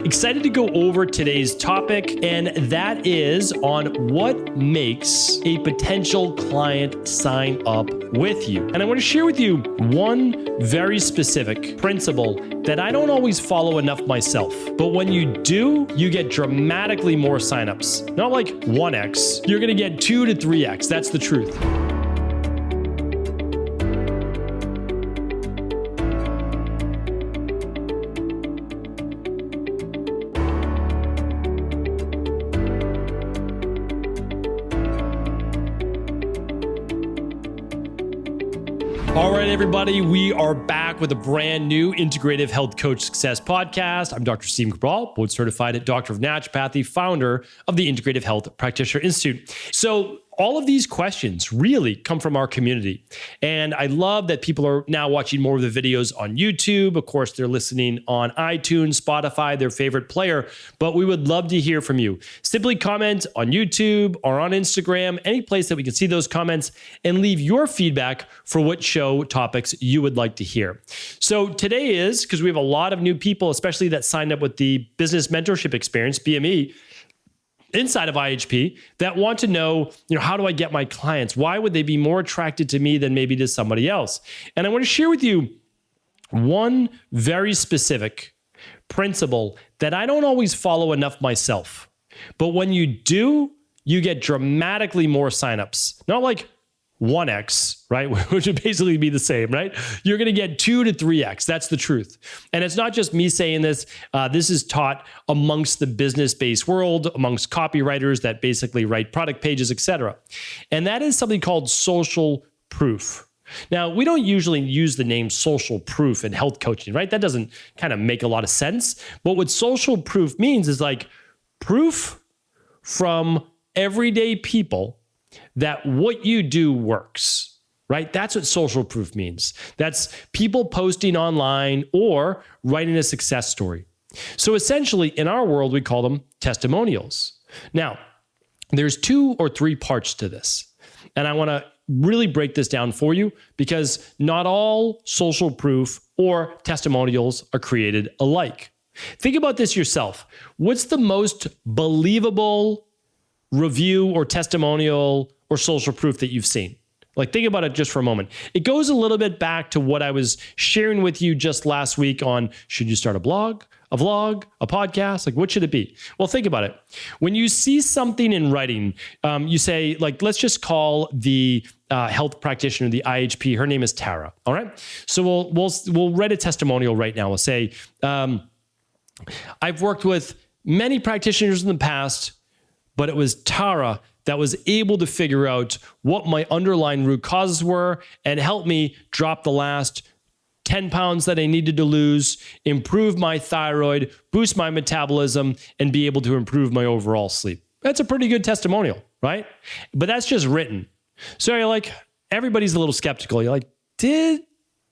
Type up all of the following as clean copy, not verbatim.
Excited to go over today's topic, and that is on what makes a potential client sign up with you. And I want to share with you one very specific principle that I don't always follow enough myself. But when you do, you get dramatically more signups. Not like 1x, you're going to get 2 to 3x. That's the truth. All right, everybody, we are back with a brand new Integrative Health Coach Success podcast. I'm Dr. Cabral, board certified Doctor of Naturopathy, founder of the Integrative Health Practitioner Institute. So all of these questions really come from our community. And I love that people are now watching more of the videos on YouTube. Of course, they're listening on iTunes, Spotify, their favorite player. But we would love to hear from you. Simply comment on YouTube or on Instagram, any place that we can see those comments, and leave your feedback for what show topics you would like to hear. So today is, because we have a lot of new people, especially that signed up with the Business Mentorship Experience, BME, inside of IHP, that want to know, how do I get my clients? Why would they be more attracted to me than maybe to somebody else? And I want to share with you one very specific principle that I don't always follow enough myself. But when you do, you get dramatically more signups. Not like 1x, right? Which would basically be the same, right? You're going to get 2 to 3x. That's the truth. And it's not just me saying this. This is taught amongst the business-based world, amongst copywriters that basically write product pages, etc. And that is something called social proof. Now, we don't usually use the name social proof in health coaching, right? That doesn't kind of make a lot of sense. But what social proof means is like proof from everyday people that what you do works, right? That's what social proof means. That's people posting online or writing a success story. So essentially, in our world, we call them testimonials. Now, there's 2 or 3 parts to this. And I want to really break this down for you because not all social proof or testimonials are created alike. Think about this yourself. What's the most believable review or testimonial or social proof that you've seen? Like, think about it just for a moment. It goes a little bit back to what I was sharing with you just last week on, should you start a blog, a vlog, a podcast? Like, what should it be? Well, think about it. When you see something in writing, you say, like, let's just call the health practitioner, the IHP, her name is Tara. All right. So we'll write a testimonial right now. We'll say, I've worked with many practitioners in the past, but it was Tara that was able to figure out what my underlying root causes were and help me drop the last 10 pounds that I needed to lose, improve my thyroid, boost my metabolism, and be able to improve my overall sleep. That's a pretty good testimonial, right? But that's just written. So you're like, everybody's a little skeptical. You're like, did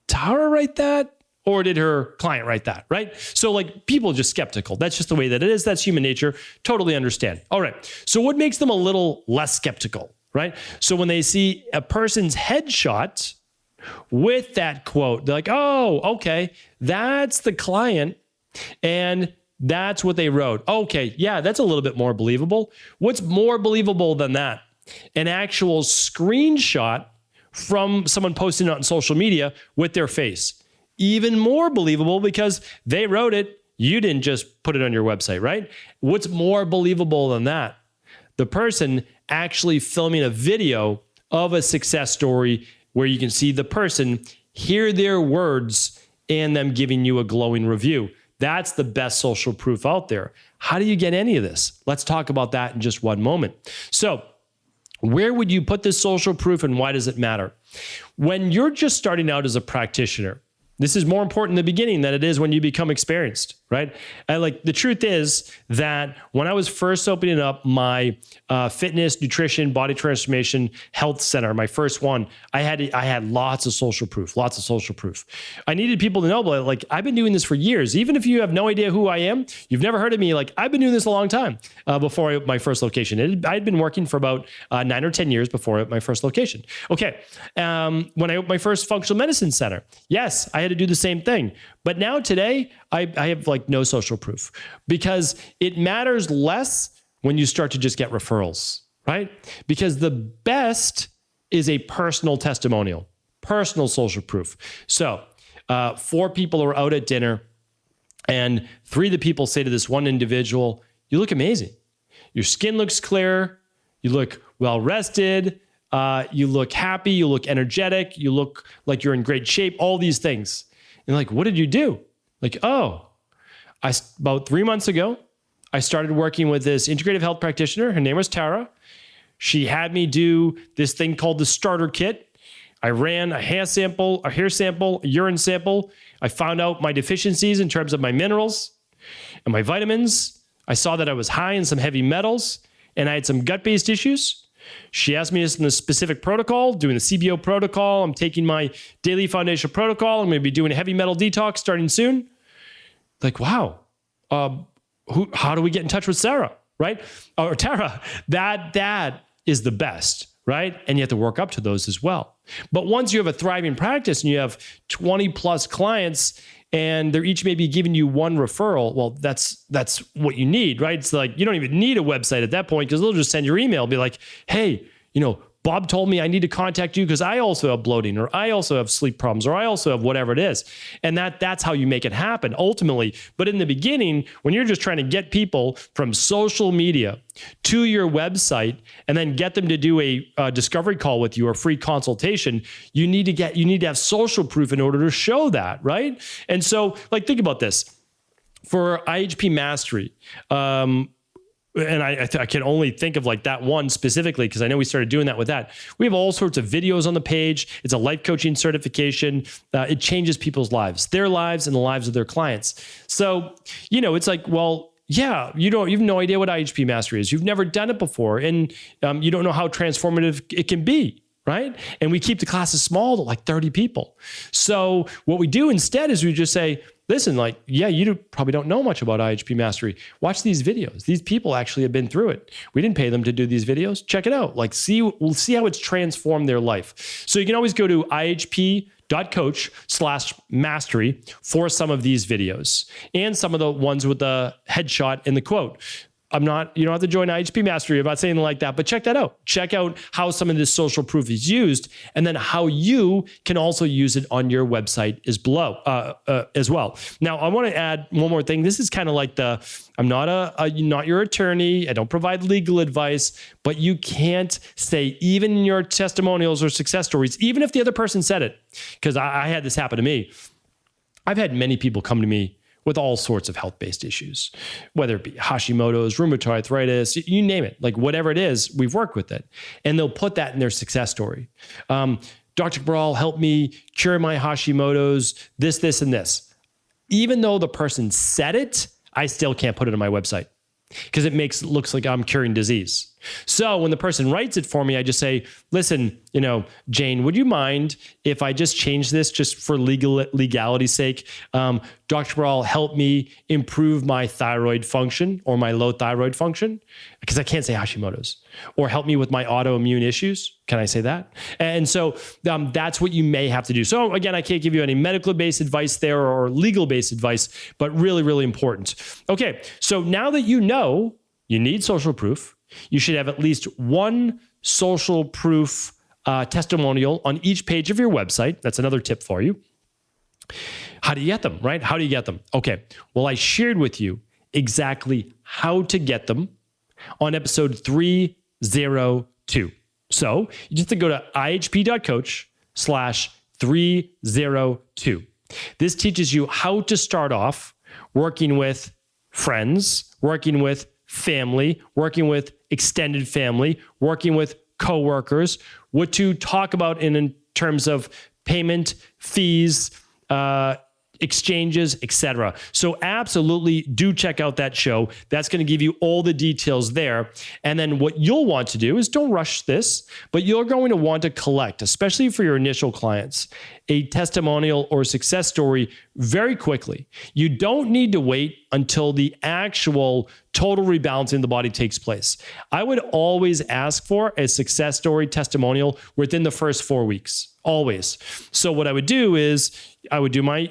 Tara write that? Or did her client write that, right? So like people are just skeptical. That's just the way that it is. That's human nature. Totally understand. All right. So what makes them a little less skeptical, right? So when they see a person's headshot with that quote, they're like, oh, okay, that's the client. And that's what they wrote. Okay, yeah, that's a little bit more believable. What's more believable than that? An actual screenshot from someone posting it on social media with their face. Even more believable because they wrote it. You didn't just put it on your website, right? What's more believable than that? The person actually filming a video of a success story where you can see the person, hear their words, and them giving you a glowing review. That's the best social proof out there. How do you get any of this? Let's talk about that in just one moment. So, where would you put this social proof and why does it matter? When you're just starting out as a practitioner, this is more important in the beginning than it is when you become experienced, right? The truth is that when I was first opening up my fitness, nutrition, body transformation health center, my first one, I had lots of social proof. I needed people to know, but I've been doing this for years. Even if you have no idea who I am, you've never heard of me, I've been doing this a long time before my first location. I'd been working for about 9 or 10 years before my first location. Okay, when I opened my first functional medicine center, yes, I had to do the same thing. But now today, I have like no social proof because it matters less when you start to just get referrals, right? Because the best is a personal testimonial, personal social proof. So 4 people are out at dinner and 3 of the people say to this one individual, "You look amazing. Your skin looks clear. You look well rested. You look happy. You look energetic. You look like you're in great shape," all these things. And like, "What did you do?" Like, "Oh, about 3 months ago, I started working with this integrative health practitioner. Her name was Tara. She had me do this thing called the starter kit. I ran a hair sample, a urine sample. I found out my deficiencies in terms of my minerals and my vitamins. I saw that I was high in some heavy metals and I had some gut-based issues. She asked me this in the specific protocol, doing the CBO protocol. I'm taking my daily foundational protocol. I'm going to be doing a heavy metal detox starting soon." Like, wow. How do we get in touch with Sarah, right? Or Tara? That is the best, right? And you have to work up to those as well. But once you have a thriving practice and you have 20 plus clients and they're each maybe giving you one referral, well, that's what you need, right? It's like, you don't even need a website at that point because they'll just send your email, be like, "Hey, Bob told me I need to contact you because I also have bloating, or I also have sleep problems, or I also have whatever it is." And that's how you make it happen ultimately. But in the beginning, when you're just trying to get people from social media to your website and then get them to do a discovery call with you or free consultation, you need to have social proof in order to show that, right? And so, like, think about this. For IHP Mastery, and I can only think of like that one specifically because I know we started doing that with that. We have all sorts of videos on the page. It's a life coaching certification. It changes people's lives, their lives and the lives of their clients. So, it's like, well, yeah, you've no idea what IHP Mastery is. You've never done it before. And you don't know how transformative it can be, right? And we keep the classes small to like 30 people. So what we do instead is we just say, "Listen, like, yeah, you probably don't know much about IHP Mastery. Watch these videos. These people actually have been through it. We didn't pay them to do these videos. Check it out. Like, we'll see how it's transformed their life." So you can always go to ihp.coach/mastery for some of these videos and some of the ones with the headshot and the quote. You don't have to join IHP Mastery. I'm not saying like that, but check that out. Check out how some of this social proof is used and then how you can also use it on your website as well. Now, I want to add one more thing. This is kind of like I'm not your attorney. I don't provide legal advice, but you can't say, even in your testimonials or success stories, even if the other person said it, because I had this happen to me. I've had many people come to me with all sorts of health-based issues, whether it be Hashimoto's, rheumatoid arthritis, you name it, like whatever it is, we've worked with it. And they'll put that in their success story. "Dr. Cabral helped me cure my Hashimoto's, this, and this." Even though the person said it, I still can't put it on my website because it looks like I'm curing disease. So when the person writes it for me, I just say, "Listen, Jane, would you mind if I just change this just for legality's sake? Dr. Cabral helped me improve my thyroid function or my low thyroid function," because I can't say Hashimoto's, "or help me with my autoimmune issues." Can I say that? And so that's what you may have to do. So again, I can't give you any medical-based advice there or legal-based advice, but really, really important. Okay, so now that you know you need social proof, you should have at least one social proof testimonial on each page of your website. That's another tip for you. How do you get them, right? How do you get them? Okay, well, I shared with you exactly how to get them on episode 302. So you just have to go to ihp.coach/302. This teaches you how to start off working with friends, working with family, working with extended family, working with coworkers, what to talk about in terms of payment, fees, exchanges, etc. So absolutely do check out that show. That's going to give you all the details there. And then what you'll want to do is don't rush this, but you're going to want to collect, especially for your initial clients, a testimonial or success story very quickly. You don't need to wait until the actual total rebalancing of the body takes place. I would always ask for a success story testimonial within the first 4 weeks, always. So what I would do is I would do my,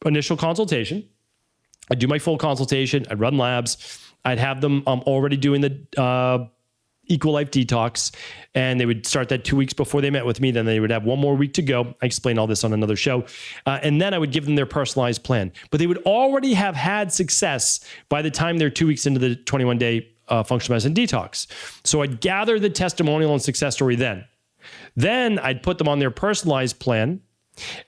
initial consultation. I'd do my full consultation. I'd run labs. I'd have them already doing the Equal Life Detox, and they would start that 2 weeks before they met with me. Then they would have one more week to go. I explain all this on another show. And then I would give them their personalized plan. But they would already have had success by the time they're 2 weeks into the 21-day functional medicine detox. So I'd gather the testimonial and success story then. Then I'd put them on their personalized plan.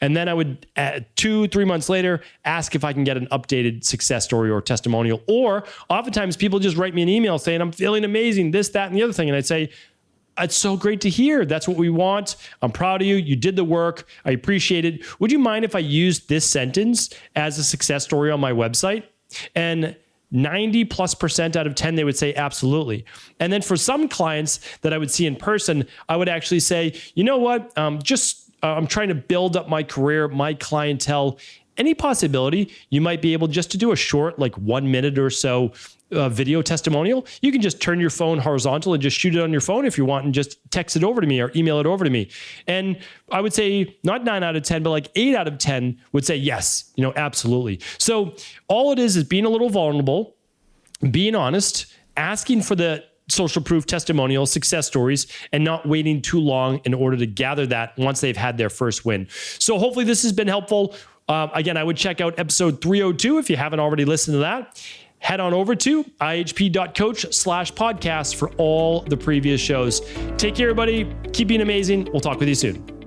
And then I would, 2-3 months later, ask if I can get an updated success story or testimonial. Or oftentimes people just write me an email saying, I'm feeling amazing, this, that, and the other thing. And I'd say, it's so great to hear. That's what we want. I'm proud of you. You did the work. I appreciate it. Would you mind if I used this sentence as a success story on my website? And 90+% out of 10, they would say absolutely. And then for some clients that I would see in person, I would actually say, you know what, I'm trying to build up my career, my clientele. Any possibility you might be able just to do a short, like 1 minute or so video testimonial? You can just turn your phone horizontal and just shoot it on your phone if you want and just text it over to me or email it over to me. And I would say not 9 out of 10, but like 8 out of 10 would say yes, absolutely. So all it is being a little vulnerable, being honest, asking for the social proof testimonials, success stories, and not waiting too long in order to gather that once they've had their first win. So hopefully this has been helpful. Again, I would check out episode 302 if you haven't already listened to that. Head on over to ihp.coach/podcast for all the previous shows. Take care, everybody. Keep being amazing. We'll talk with you soon.